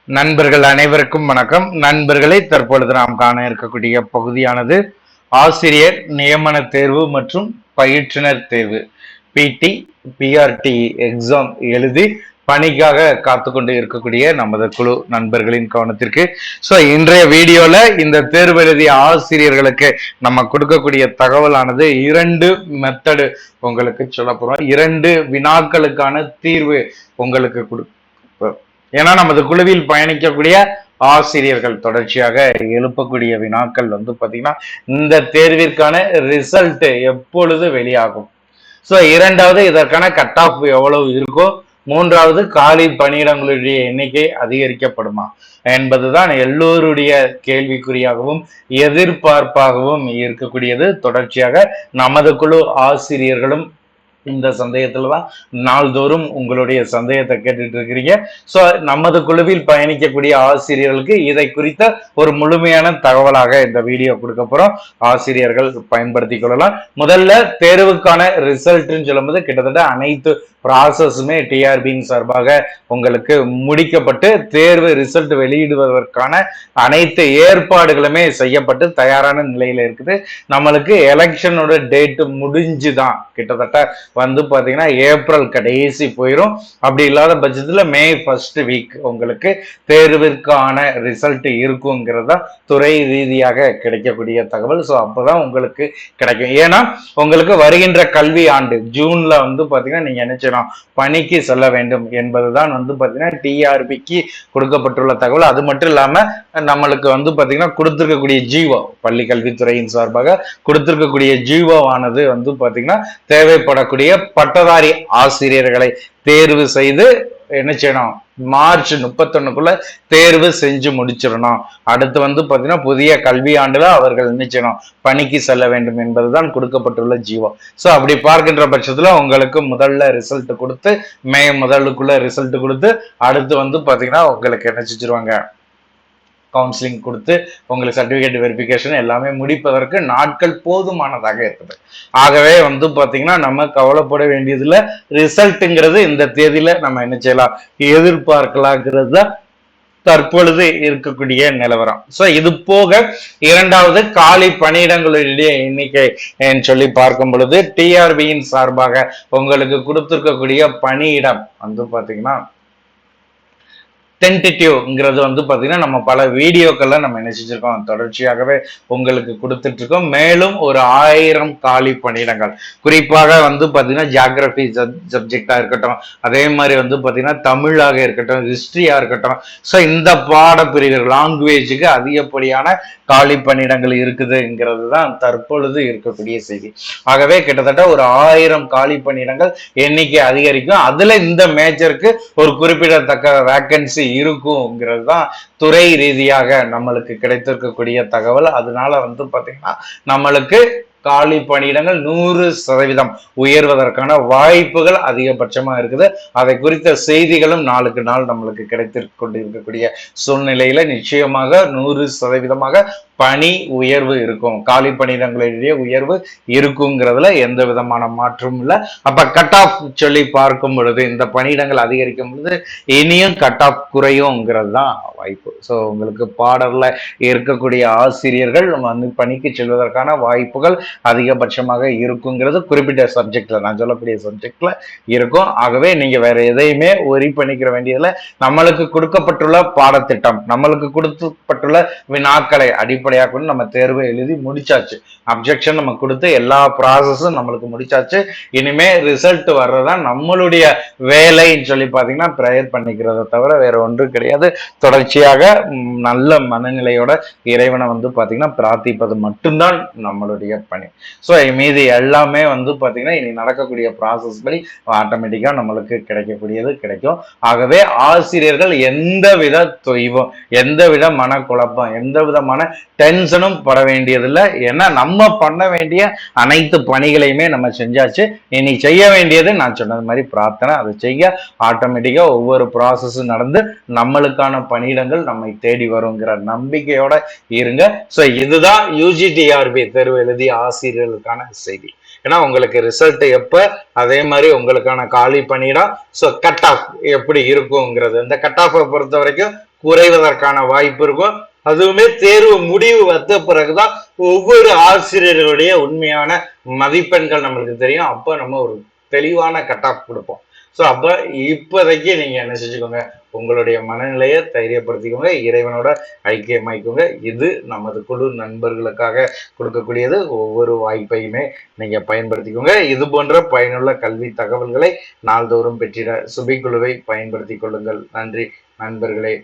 நண்பர்கள் அனைவருக்கும் வணக்கம். நண்பர்களை தற்பொழுது நாம் காண இருக்கக்கூடிய பகுதியானது ஆசிரியர் நியமன தேர்வு மற்றும் பயிற்றுனர் தேர்வு பிடி பிஆர்டி எக்ஸாம் எழுதி பணிக்காக காத்து கொண்டு இருக்கக்கூடிய நமது குழு நண்பர்களின் கவனத்திற்கு. ஸோ இன்றைய வீடியோல இந்த தேர்வு எழுதிய ஆசிரியர்களுக்கு நம்ம கொடுக்கக்கூடிய தகவலானது 2 மெத்தடு உங்களுக்கு சொல்ல போறோம். 2 வினாக்களுக்கான தீர்வு உங்களுக்கு ஏன்னா நமது குழுவில் பயணிக்கக்கூடிய ஆசிரியர்கள் தொடர்ச்சியாக எழுப்பக்கூடிய வினாக்கள் பாத்தீங்கன்னா இந்த தேர்விற்கான ரிசல்ட் எப்பொழுது வெளியாகும், ஸோ 2வது இதற்கான கட் ஆஃப் எவ்வளவு இருக்கோ, 3வது காலி பணியிடங்களுடைய எண்ணிக்கை அதிகரிக்கப்படுமா என்பதுதான் எல்லோருடைய கேள்விக்குறியாகவும் எதிர்பார்ப்பாகவும் இருக்கக்கூடியது. தொடர்ச்சியாக நமது குழு ஆசிரியர்களும் இந்த சந்தேகத்துலதான் நாள்தோறும் உங்களுடைய சந்தேகத்தை கேட்டுட்டு இருக்கிறீங்க. சோ நமது குழுவில் பயணிக்கக்கூடிய ஆசிரியர்களுக்கு இதை குறித்த ஒரு முழுமையான தகவலாக இந்த வீடியோ கொடுக்க போறோம். ஆசிரியர்கள் பயன்படுத்தி கொள்ளலாம். முதல்ல தேர்வுக்கான ரிசல்ட்னு சொல்லும்போது கிட்டத்தட்ட அனைத்து ப்ராசஸுமே டிஆர்பியின் சார்பாக உங்களுக்கு முடிக்கப்பட்டு தேர்வு ரிசல்ட் வெளியிடுவதற்கான அனைத்து ஏற்பாடுகளுமே செய்யப்பட்டு தயாரான நிலையில இருக்குது. நம்மளுக்கு எலெக்ஷனோட டேட் முடிஞ்சுதான் கிட்டத்தட்ட பாத்தீங்கன்னா ஏப்ரல் கடைசி போயிடும். அப்படி இல்லாத பட்சத்துல மே 1st வீக் உங்களுக்கு தேர்விற்கான ரிசல்ட் இருக்குங்கிறதா துறை ரீதியாக கிடைக்கக்கூடிய தகவல். ஸோ அப்பதான் உங்களுக்கு கிடைக்கும். ஏன்னா உங்களுக்கு வருகின்ற கல்வி ஆண்டு ஜூன்ல பாத்தீங்கன்னா நீங்க என்ன செய்யணும், பணிக்கு செல்ல வேண்டும் என்பதுதான் பாத்தீங்கன்னா டிஆர்பிக்கு கொடுக்கப்பட்டுள்ள தகவல். அது மட்டும் இல்லாம நம்மளுக்கு பாத்தீங்கன்னா கொடுத்திருக்கக்கூடிய ஜீவோ, பள்ளி கல்வித்துறையின் சார்பாக கொடுத்திருக்கக்கூடிய ஜீவோவானது பாத்தீங்கன்னா தேவைப்படக்கூடிய பட்டதாரி ஆசிரியர்களை தேர்வு செய்து என்ன செய்யணும், மார்ச் 31க்குள்ள தேர்வு செஞ்சு முடிச்சிடணும். அடுத்து பாத்தீங்கன்னா புதிய கல்வி ஆண்டுல அவர்கள் என்ன செய்யணும், பணிக்கு செல்ல வேண்டும் என்பதுதான் கொடுக்கப்பட்டுள்ள ஜீவோ. சோ அப்படி பார்க்கின்ற பட்சத்துல உங்களுக்கு முதல்ல ரிசல்ட் கொடுத்து மே 1க்குள்ள ரிசல்ட் கொடுத்து அடுத்து பாத்தீங்கன்னா உங்களுக்கு என்ன செஞ்சிருவாங்க, கவுன்சிலிங் கொடுத்து உங்களுக்கு சர்டிபிகேட் வெரிஃபிகேஷன் எல்லாமே முடிப்பதற்கு நாட்கள் போதுமானதாக இருக்குது. ஆகவே பாத்தீங்கன்னா நம்ம கவலைப்பட வேண்டியதுல ரிசல்ட்ங்கிறது இந்த தேதியில நம்ம என்ன செய்யலாம், எதிர்பார்க்கலாங்கிறது தற்பொழுது இருக்கக்கூடிய நிலவரம். சோ இது போக 2வது காலி பணியிடங்களுடைய எண்ணிக்கை சொல்லி பார்க்கும் பொழுது டிஆர்பியின் சார்பாக உங்களுக்கு கொடுத்திருக்கக்கூடிய பணியிடம் பாத்தீங்கன்னா டென்டேட்டிவ்ங்கிறது பாத்தீங்கன்னா நம்ம பல வீடியோக்கள்ல நம்ம நினைச்சிருக்கோம், தொடர்ச்சியாகவே உங்களுக்கு கொடுத்துட்டு இருக்கோம். மேலும் ஒரு 1000 காலி பணியிடங்கள் குறிப்பாக பாத்தீங்கன்னா ஜியாகிரபி சப்ஜெக்டா இருக்கட்டும், அதே மாதிரி பாத்தீங்கன்னா தமிழாக இருக்கட்டும், ஹிஸ்டரியா இருக்கட்டும், ஸோ இந்த பாடப்பிரிவு லாங்குவேஜுக்கு அதிகப்படியான காலி பணியிடங்கள் இருக்குதுங்கிறது தான் தற்பொழுது இருக்கக்கூடிய செய்தி. ஆகவே கிட்டத்தட்ட ஒரு 1000 காலி பணியிடங்கள் எண்ணிக்கை அதிகரிக்கும். அதுல இந்த மேஜருக்கு ஒரு குறிப்பிடத்தக்க வேக்கன்சி இருக்குங்கிறது தான் துறை ரீதியாக நம்மளுக்கு கிடைத்திருக்கக்கூடிய தகவல். அதனால பாத்தீங்கன்னா நம்மளுக்கு காலி பணியிடங்கள் 100% உயர்வதற்கான வாய்ப்புகள் அதிகபட்சமா இருக்குது. அதை குறித்த செய்திகளும் நாளுக்கு நாள் நம்மளுக்கு கிடைத்திருக்க கொண்டிருக்கக்கூடிய சூழ்நிலையில நிச்சயமாக 100% பணி உயர்வு இருக்கும், காலி பணியிடங்களுடைய உயர்வு இருக்குங்கிறதுல எந்த விதமான மாற்றமும் இல்லை. அப்ப கட் ஆஃப் சொல்லி பார்க்கும் பொழுது இந்த பணியிடங்கள் அதிகரிக்கும் பொழுது இனியும் கட் ஆஃப் குறையும்ங்கிறது தான் வாய்ப்பு. ஸோ உங்களுக்கு பாடல்ல இருக்கக்கூடிய ஆசிரியர்கள் பணிக்கு செல்வதற்கான வாய்ப்புகள் அதிகபட்சமாக இருக்குங்கிறது குறிப்பிட்ட சப்ஜெக்ட்ல, நான் சொல்லக்கூடிய சப்ஜெக்ட்ல இருக்கும். ஆகவே நீங்க வேற எதையுமே ஒரி பண்ணிக்கிற வேண்டியதுல நம்மளுக்கு கொடுக்கப்பட்டுள்ள பாடத்திட்டம், நம்மளுக்கு கொடுக்கப்பட்டுள்ள வினாக்களை அடிப்படையாக கொண்டு நம்ம தேர்வை எழுதி முடிச்சாச்சு. அப்ஜெக்ஷன் நம்ம கொடுத்து எல்லா ப்ராசஸும் நம்மளுக்கு முடிச்சாச்சு. இனிமே ரிசல்ட் வர்றதான் நம்மளுடைய வேலைன்னு சொல்லி பாத்தீங்கன்னா ப்ரேயர் பண்ணிக்கிறத தவிர வேற ஒன்றும் கிடையாது. தொடர்ச்சியாக நல்ல மனநிலையோட இறைவனை பாத்தீங்கன்னா பிரார்த்திப்பது மட்டும்தான் நம்மளுடைய பணி. ஸோ மீது எல்லாமே பாத்தீங்கன்னா இனி நடக்கக்கூடிய ப்ராசஸ் படி ஆட்டோமேட்டிக்கா நம்மளுக்கு கிடைக்கக்கூடியது கிடைக்கும். ஆகவே ஆசிரியர்கள் எந்தவித தொய்வும், எந்தவித மனக்குழப்பம், எந்த விதமான டென்ஷனும் பட வேண்டியதில்லை. ஏன்னா நம்ம பண்ண வேண்டிய அனைத்து பணிகளையுமே நம்ம செஞ்சாச்சு. இனி செய்ய வேண்டியது நான் சொன்னது மாதிரி பிரார்த்தனை, அதை செய்ய ஆட்டோமேட்டிக்கா ஒவ்வொரு ப்ராசஸும் நடந்து நம்மளுக்கான பணியிடங்கள் நம்மை தேடி வருங்கிற நம்பிக்கையோட இருங்க. ஸோ இதுதான் யூஜிடிஆர்பி தேர்வு எழுதிய ஆசிரியர்களுக்கான செய்தி. ஏன்னா உங்களுக்கு ரிசல்ட் எப்ப, அதே மாதிரி உங்களுக்கான காலி பணியிடம், ஸோ கட் ஆஃப் எப்படி இருக்குங்கிறது, இந்த கட் ஆஃபை பொறுத்த வரைக்கும் குறைவதற்கான வாய்ப்பு இருக்கும். அதுவுமே தேர்வு முடிவு வந்த பிறகுதான் ஒவ்வொரு ஆசிரியர்களுடைய உண்மையான மதிப்பெண்கள் நம்மளுக்கு தெரியும். அப்ப நம்ம ஒரு தெளிவான கட் ஆஃப் கொடுப்போம். ஸோ அப்ப இப்போதைக்கு நீங்க என்ன செஞ்சுக்கோங்க, உங்களுடைய மனநிலையை தைரியப்படுத்திக்கோங்க, இறைவனோட ஐக்கியமாயிக்கோங்க. இது நமது குழு நண்பர்களுக்காக கொடுக்கக்கூடியது. ஒவ்வொரு வாய்ப்பையுமே நீங்க பயன்படுத்திக்கோங்க. இது போன்ற பயனுள்ள கல்வி தகவல்களை நாள்தோறும் பெற்றிட சுபி குழுவை பயன்படுத்திக் கொள்ளுங்கள். நன்றி நண்பர்களே.